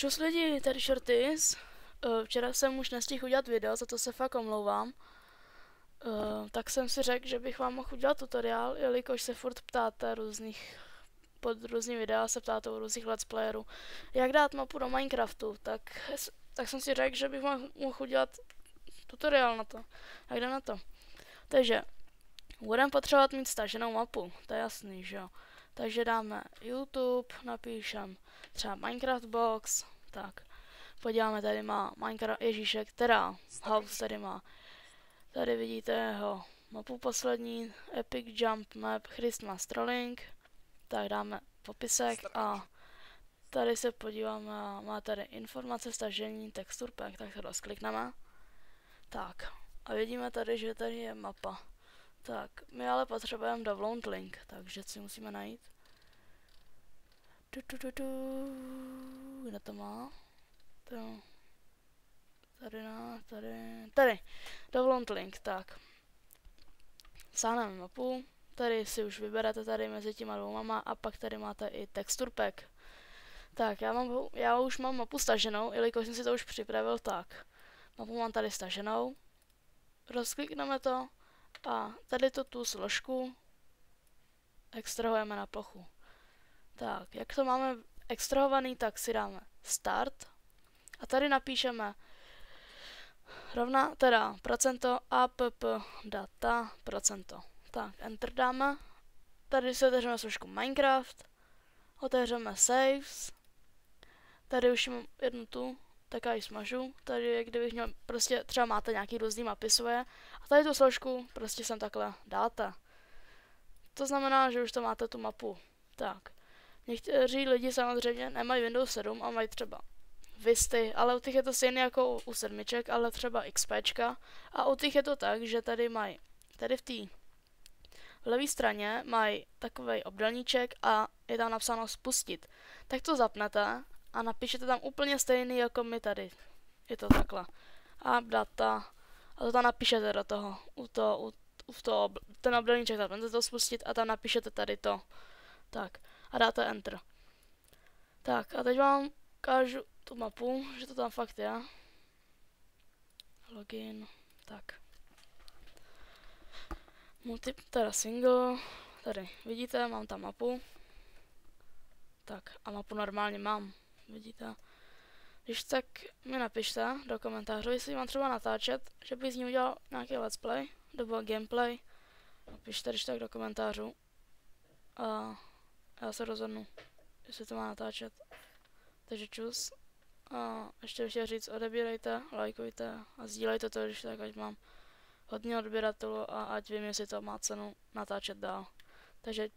Čus lidi, tady Shorties. Včera jsem už nestihl udělat video, za to se fakt omlouvám. Tak jsem si řekl, že bych vám mohl udělat tutoriál, jelikož se furt ptáte pod různý videa se ptáte u různých let's playerů, jak dát mapu do Minecraftu, tak jsem si řekl, že bych mohl udělat tutoriál na to. Jak jde na to? Takže budeme potřebovat mít staženou mapu, to je jasný, že jo. Takže dáme YouTube, napíšem třeba Minecraft Box, tak. Podíváme, tady má Minecraft Ježíšek, teda House tady má. Tady vidíte jeho mapu poslední, Epic Jump Map, Christmas Trolling. Tak dáme popisek a tady se podíváme, má tady informace, stažení, texture pack, tak se rozklikneme. Tak a vidíme tady, že tady je mapa. Tak, my ale potřebujeme download link, takže si musíme najít. Kde to má? Tady. Download link, tak. Sáhneme mapu, tady si už vyberete tady mezi těma dvouma a pak tady máte i texture pack. Tak, já už mám mapu staženou, jelikož jsem si to už připravil, tak. Mapu mám tady staženou. Rozklikneme to a tady tu složku extrahujeme na plochu. Tak, jak to máme extrahovaný, tak si dáme start a tady napíšeme procento app data procento. Tak, enter dáme. Tady si otevřeme složku Minecraft, otevřeme saves, tady už mám jednu tu, tak já ji smažu, tady je, kdybych měl, prostě třeba máte nějaký různý mapy svoje a tady tu složku prostě sem takhle dáte. To znamená, že už to máte tu mapu. Tak, někteří lidi samozřejmě nemají Windows 7 a mají třeba Visty, ale u těch je to stejné jako u sedmiček, ale třeba XPčka. A u těch je to tak, že tady mají, tady v té levé straně mají takový obdelníček a je tam napsáno spustit. Tak to zapnete a napíšete tam úplně stejný jako my tady. Je to takhle. A data. A to tam napíšete do toho. Ten obdelníček zapnete to spustit a tam napíšete tady to. Tak. A dáte enter. Tak a teď vám ukážu tu mapu, že to tam fakt je. Login, tak. Teda single, tady vidíte, mám tam mapu. Tak a mapu normálně mám, vidíte. Když tak mi napište do komentářů, jestli mám třeba natáčet, že bych z ní udělal nějaký let's play, nebo gameplay. Napište když tak do komentářů. A já se rozhodnu, jestli to má natáčet. Takže čus. A ještě bych chtěl říct, odebírejte, lajkujte a sdílejte to, když tak, ať mám hodně odběratelů a ať vím, jestli to má cenu natáčet dál. Takže